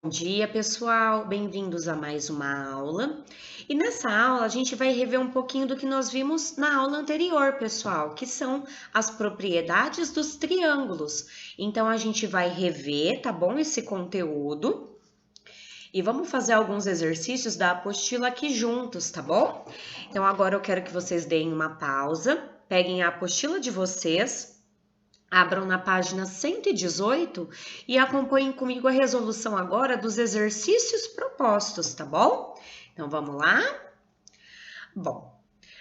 Bom dia, pessoal! Bem-vindos a mais uma aula. E nessa aula a gente vai rever um pouquinho do que nós vimos na aula anterior, pessoal, que são as propriedades dos triângulos. Então a gente vai rever, tá bom, esse conteúdo. E vamos fazer alguns exercícios da apostila aqui juntos, tá bom? Então agora eu quero que vocês deem uma pausa, peguem a apostila de vocês. Abram na página 118 e acompanhem comigo a resolução agora dos exercícios propostos, tá bom? Então vamos lá? Bom,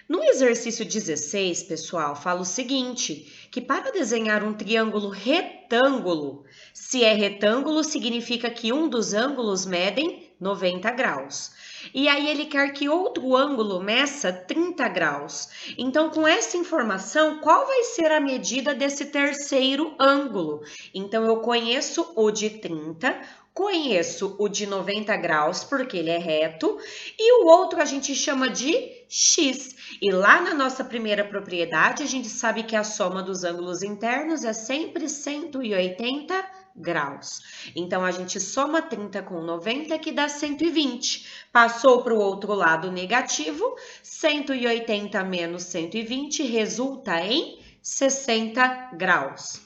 no exercício 16, pessoal, fala o seguinte, que para desenhar um triângulo retângulo, se é retângulo, significa que um dos ângulos medem 90 graus. E aí ele quer que outro ângulo meça 30 graus. Então, com essa informação, qual vai ser a medida desse terceiro ângulo? Então, eu conheço o de 30, conheço o de 90 graus, porque ele é reto, e o outro a gente chama de x. E lá na nossa primeira propriedade, a gente sabe que a soma dos ângulos internos é sempre 180 graus. Então, a gente soma 30 com 90, que dá 120. Passou para o outro lado negativo, 180 menos 120 resulta em 60 graus.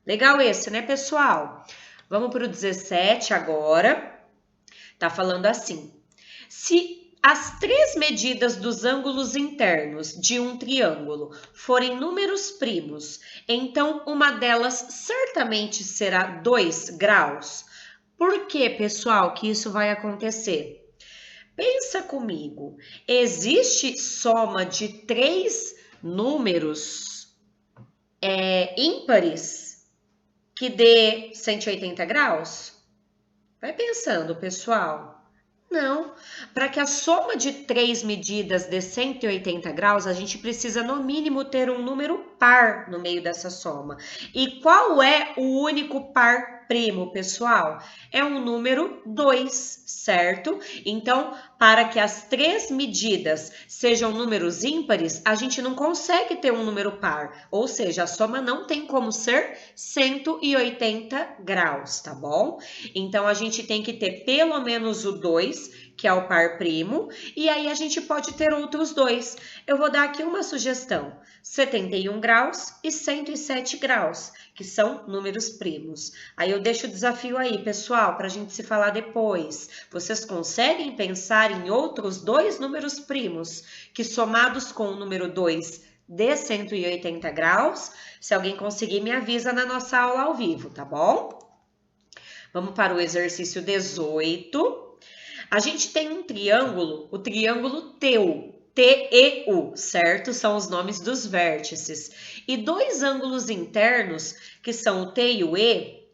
Legal esse, né, pessoal? Vamos para o 17 agora. Tá falando assim, se as três medidas dos ângulos internos de um triângulo forem números primos, então uma delas certamente será 2 graus. Por que, pessoal, que isso vai acontecer? Pensa comigo, existe soma de três números ímpares que dê 180 graus? Vai pensando, pessoal. Não, para que a soma de três medidas dê 180 graus, a gente precisa no mínimo ter um número par no meio dessa soma. E qual é o único par primo, pessoal? É um número 2, certo? Então, para que as três medidas sejam números ímpares, a gente não consegue ter um número par, ou seja, a soma não tem como ser 180 graus, tá bom? Então, a gente tem que ter pelo menos o 2, que é o par primo, e aí a gente pode ter outros dois. Eu vou dar aqui uma sugestão, 71 graus e 107 graus, que são números primos. Aí eu deixo o desafio aí, pessoal, para a gente se falar depois. Vocês conseguem pensar em outros dois números primos, que somados com o número 2 dê 180 graus? Se alguém conseguir, me avisa na nossa aula ao vivo, tá bom? Vamos para o exercício 18. A gente tem um triângulo, o triângulo TEU, certo? São os nomes dos vértices. E dois ângulos internos, que são o T e o E,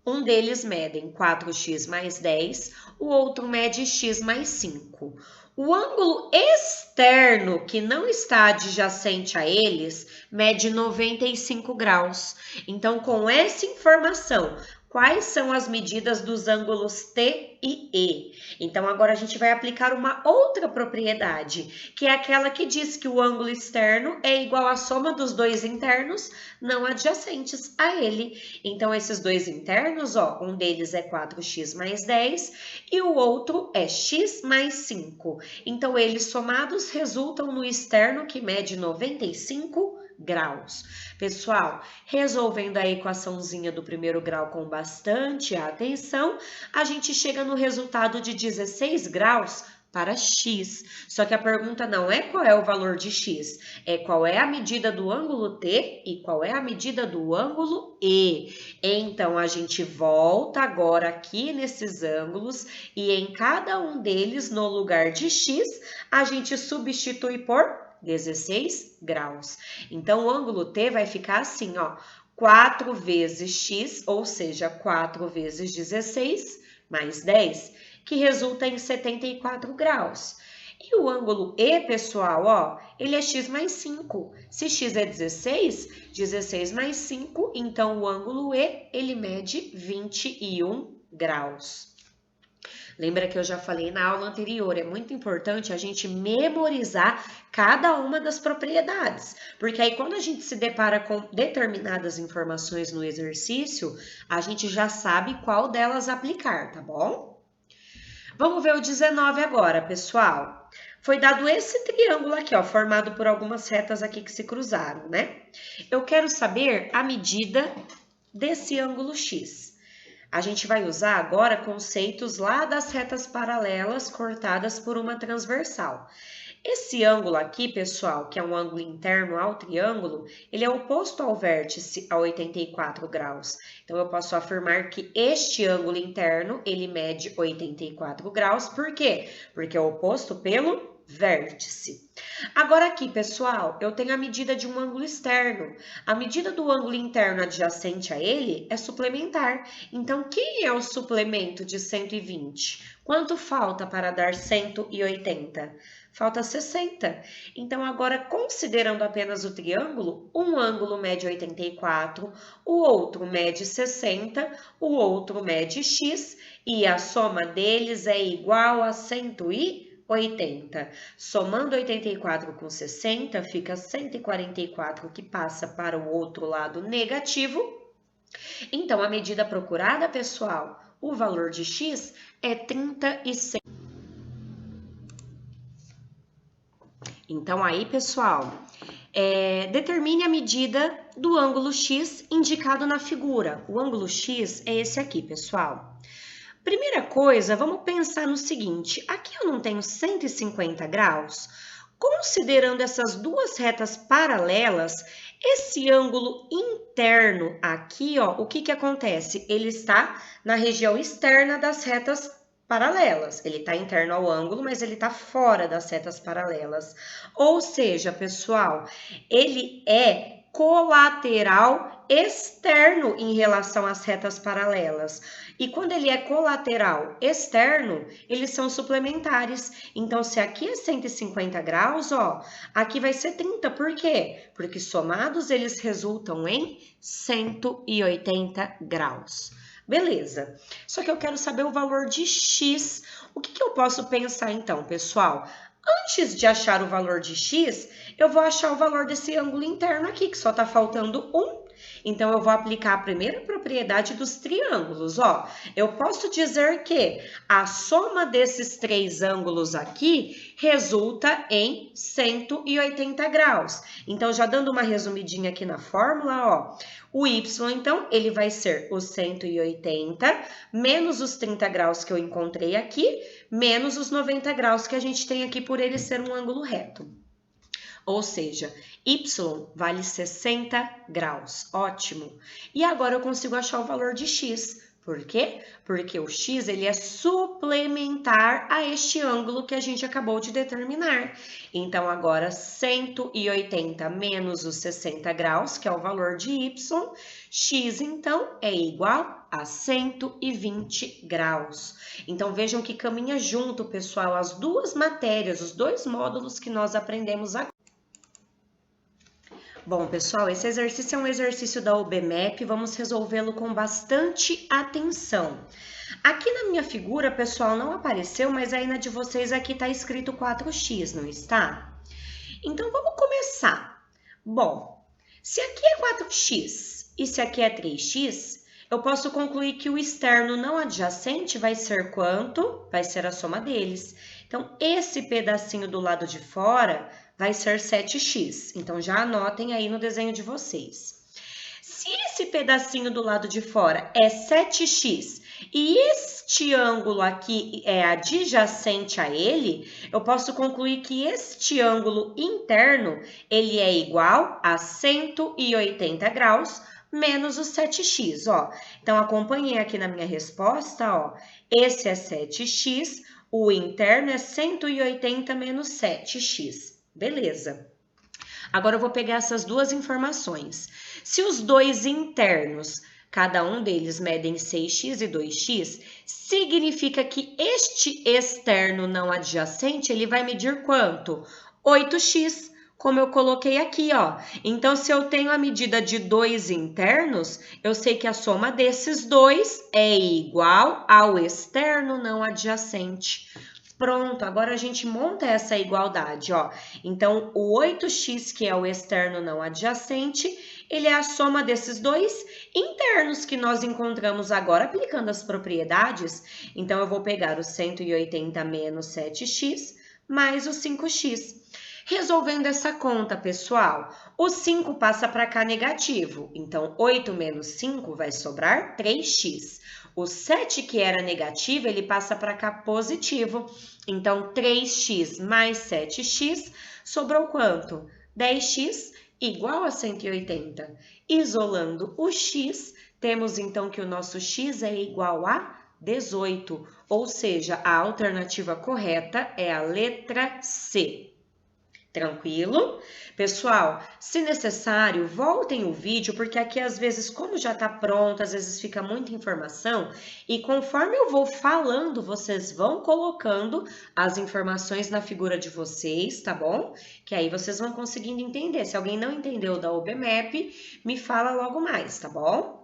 um deles medem 4x mais 10, o outro mede x mais 5. O ângulo externo, que não está adjacente a eles, mede 95 graus. Então, com essa informação, quais são as medidas dos ângulos T e E? Então, agora a gente vai aplicar uma outra propriedade, que é aquela que diz que o ângulo externo é igual à soma dos dois internos não adjacentes a ele. Então, esses dois internos, ó, um deles é 4x mais 10 e o outro é x mais 5. Então, eles somados resultam no externo que mede 95 graus. Pessoal, resolvendo a equaçãozinha do primeiro grau com bastante atenção, a gente chega no resultado de 16 graus para x. Só que a pergunta não é qual é o valor de x, é qual é a medida do ângulo T e qual é a medida do ângulo E. Então, a gente volta agora aqui nesses ângulos e em cada um deles, no lugar de x, a gente substitui por 16 graus. Então, o ângulo T vai ficar assim, ó, 4 vezes x, ou seja, 4 vezes 16 mais 10, que resulta em 74 graus. E o ângulo E, pessoal, ó, ele é x mais 5. Se x é 16, 16 mais 5, então o ângulo E, ele mede 21 graus. Lembra que eu já falei na aula anterior, é muito importante a gente memorizar cada uma das propriedades, porque aí quando a gente se depara com determinadas informações no exercício, a gente já sabe qual delas aplicar, tá bom? Vamos ver o 19 agora, pessoal. Foi dado esse triângulo aqui, ó, formado por algumas retas aqui que se cruzaram, né? Eu quero saber a medida desse ângulo X. A gente vai usar agora conceitos lá das retas paralelas cortadas por uma transversal. Esse ângulo aqui, pessoal, que é um ângulo interno ao triângulo, ele é oposto ao vértice a 84 graus. Então, eu posso afirmar que este ângulo interno, ele mede 84 graus. Por quê? Porque é oposto pelo vértice. Agora aqui, pessoal, eu tenho a medida de um ângulo externo. A medida do ângulo interno adjacente a ele é suplementar. Então, quem é o suplemento de 120? Quanto falta para dar 180? Falta 60. Então, agora, considerando apenas o triângulo, um ângulo mede 84, o outro mede 60, o outro mede x, e a soma deles é igual a 180. Somando 84 com 60, fica 144, que passa para o outro lado negativo. Então, a medida procurada, pessoal, o valor de x é 36. Então, aí, pessoal, determine a medida do ângulo X indicado na figura. O ângulo X é esse aqui, pessoal. Primeira coisa, vamos pensar no seguinte. Aqui eu não tenho 150 graus. Considerando essas duas retas paralelas, esse ângulo interno aqui, ó, o que acontece? Ele está na região externa das retas paralelas. Ele está interno ao ângulo, mas ele está fora das retas paralelas. Ou seja, pessoal, ele é colateral externo em relação às retas paralelas. E quando ele é colateral externo, eles são suplementares. Então, se aqui é 150 graus, ó, aqui vai ser 30. Por quê? Porque somados eles resultam em 180 graus. Beleza. Só que eu quero saber o valor de x. O que eu posso pensar então, pessoal? Antes de achar o valor de x, eu vou achar o valor desse ângulo interno aqui, que só está faltando 1. Então, eu vou aplicar a primeira propriedade dos triângulos, ó. Eu posso dizer que a soma desses três ângulos aqui resulta em 180 graus. Então, já dando uma resumidinha aqui na fórmula, ó. O y, então, ele vai ser os 180 menos os 30 graus que eu encontrei aqui, menos os 90 graus que a gente tem aqui por ele ser um ângulo reto. Ou seja, y vale 60 graus. Ótimo. E agora eu consigo achar o valor de x. Por quê? Porque o x ele é suplementar a este ângulo que a gente acabou de determinar. Então, agora 180 menos os 60 graus, que é o valor de y, x, então, é igual a 120 graus. Então, vejam que caminha junto, pessoal, as duas matérias, os dois módulos que nós aprendemos agora. Bom, pessoal, esse exercício é um exercício da UBMEP, vamos resolvê-lo com bastante atenção. Aqui na minha figura, pessoal, não apareceu, mas aí na de vocês aqui está escrito 4x, não está? Então, vamos começar. Bom, se aqui é 4x e se aqui é 3x, eu posso concluir que o externo não adjacente vai ser quanto? Vai ser a soma deles. Então, esse pedacinho do lado de fora vai ser 7x. Então, já anotem aí no desenho de vocês. Se esse pedacinho do lado de fora é 7x e este ângulo aqui é adjacente a ele, eu posso concluir que este ângulo interno, ele é igual a 180 graus menos os 7x, ó. Então, acompanhem aqui na minha resposta, ó. Esse é 7x, o interno é 180 menos 7x. Beleza. Agora eu vou pegar essas duas informações. Se os dois internos, cada um deles medem 6x e 2x, significa que este externo não adjacente, ele vai medir quanto? 8x. como eu coloquei aqui, ó. Então, se eu tenho a medida de dois internos, eu sei que a soma desses dois é igual ao externo não adjacente. Pronto, agora a gente monta essa igualdade, ó. Então, o 8x, que é o externo não adjacente, ele é a soma desses dois internos que nós encontramos agora aplicando as propriedades. Então, eu vou pegar o 180 menos 7x mais o 5x. Resolvendo essa conta, pessoal, o 5 passa para cá negativo, então 8 menos 5 vai sobrar 3x. O 7, que era negativo, ele passa para cá positivo, então 3x mais 7x sobrou quanto? 10x igual a 180. Isolando o x, temos então que o nosso x é igual a 18, ou seja, a alternativa correta é a letra C. Tranquilo? Pessoal, se necessário, voltem o vídeo, porque aqui às vezes, como já está pronto, às vezes fica muita informação, e conforme eu vou falando, vocês vão colocando as informações na figura de vocês, tá bom? Que aí vocês vão conseguindo entender. Se alguém não entendeu da OBMAP, me fala logo mais, tá bom?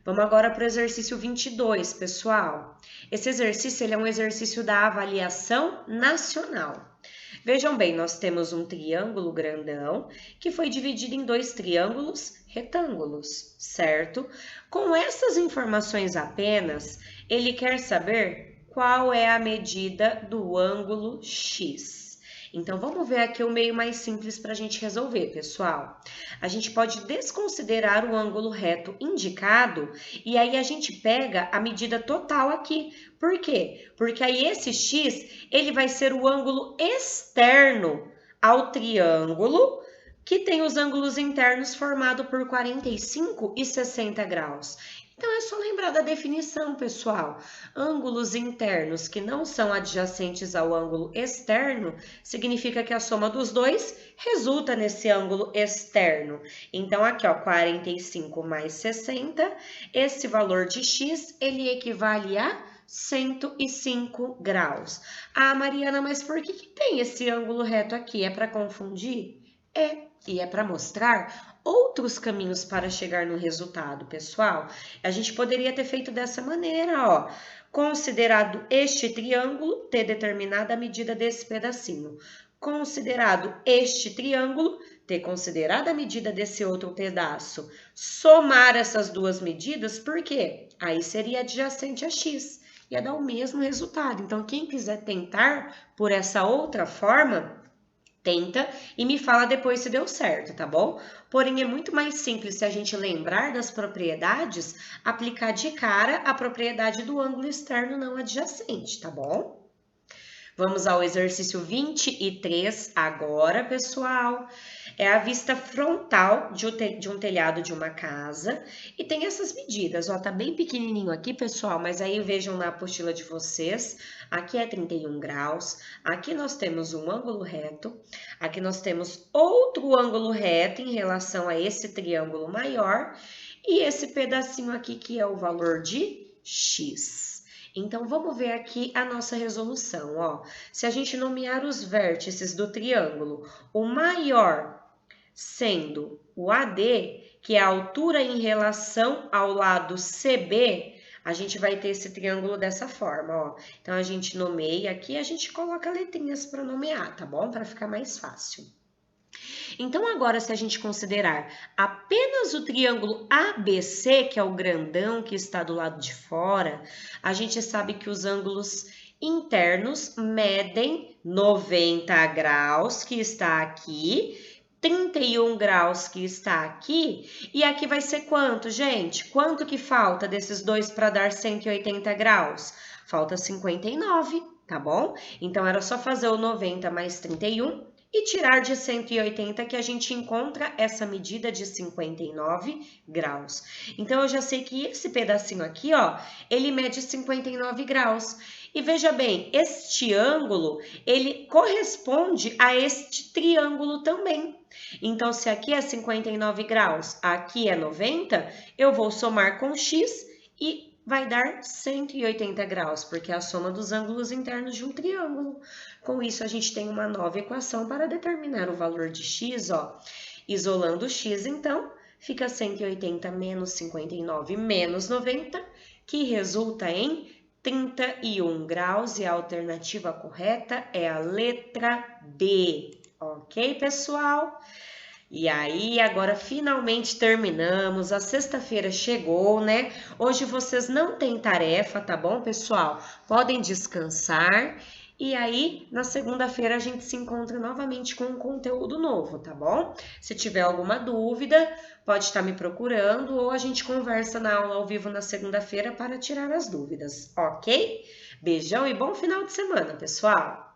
Vamos agora para o exercício 22, pessoal. Esse exercício ele é um exercício da avaliação nacional. Vejam bem, nós temos um triângulo grandão que foi dividido em dois triângulos retângulos, certo? Com essas informações apenas, ele quer saber qual é a medida do ângulo X. Então, vamos ver aqui o meio mais simples para a gente resolver, pessoal. A gente pode desconsiderar o ângulo reto indicado e aí a gente pega a medida total aqui. Por quê? Porque aí esse x, ele vai ser o ângulo externo ao triângulo que tem os ângulos internos formados por 45 e 60 graus. Então, é só lembrar da definição, pessoal. Ângulos internos que não são adjacentes ao ângulo externo, significa que a soma dos dois resulta nesse ângulo externo. Então, aqui, ó, 45 mais 60, esse valor de x, ele equivale a 105 graus. Ah, Mariana, mas por que tem esse ângulo reto aqui? É para confundir? E é para mostrar outros caminhos para chegar no resultado, pessoal. A gente poderia ter feito dessa maneira, ó. Considerado este triângulo, ter determinado a medida desse pedacinho. Considerado este triângulo, ter considerado a medida desse outro pedaço. Somar essas duas medidas, por quê? Aí seria adjacente a x. Ia dar o mesmo resultado. Então, quem quiser tentar por essa outra forma, tenta e me fala depois se deu certo, tá bom? Porém, é muito mais simples se a gente lembrar das propriedades, aplicar de cara a propriedade do ângulo externo não adjacente, tá bom? Vamos ao exercício 23 agora, pessoal. É a vista frontal de um telhado de uma casa e tem essas medidas, ó, tá bem pequenininho aqui, pessoal, mas aí vejam na apostila de vocês, aqui é 31 graus, aqui nós temos um ângulo reto, aqui nós temos outro ângulo reto em relação a esse triângulo maior e esse pedacinho aqui que é o valor de x. Então, vamos ver aqui a nossa resolução, ó. Se a gente nomear os vértices do triângulo, o maior sendo o AD, que é a altura em relação ao lado CB, a gente vai ter esse triângulo dessa forma, ó. Então, a gente nomeia aqui, a gente coloca letrinhas para nomear, tá bom? Para ficar mais fácil. Então, agora, se a gente considerar apenas o triângulo ABC, que é o grandão que está do lado de fora, a gente sabe que os ângulos internos medem 90 graus, que está aqui, 31 graus, que está aqui, e aqui vai ser quanto, gente? Quanto que falta desses dois para dar 180 graus? Falta 59, tá bom? Então, era só fazer o 90 mais 31 e tirar de 180 que a gente encontra essa medida de 59 graus. Então, eu já sei que esse pedacinho aqui, ó, ele mede 59 graus. E veja bem, este ângulo, ele corresponde a este triângulo também. Então, se aqui é 59 graus, aqui é 90, eu vou somar com x e vai dar 180 graus, porque é a soma dos ângulos internos de um triângulo. Com isso, a gente tem uma nova equação para determinar o valor de x, ó. Isolando o x, então, fica 180 menos 59 menos 90, que resulta em 31 graus, e a alternativa correta é a letra B. Ok, pessoal? E aí, agora finalmente terminamos. A sexta-feira chegou, né? Hoje vocês não têm tarefa, tá bom, pessoal? Podem descansar. E aí, na segunda-feira, a gente se encontra novamente com um conteúdo novo, tá bom? Se tiver alguma dúvida, pode estar me procurando ou a gente conversa na aula ao vivo na segunda-feira para tirar as dúvidas, ok? Beijão e bom final de semana, pessoal!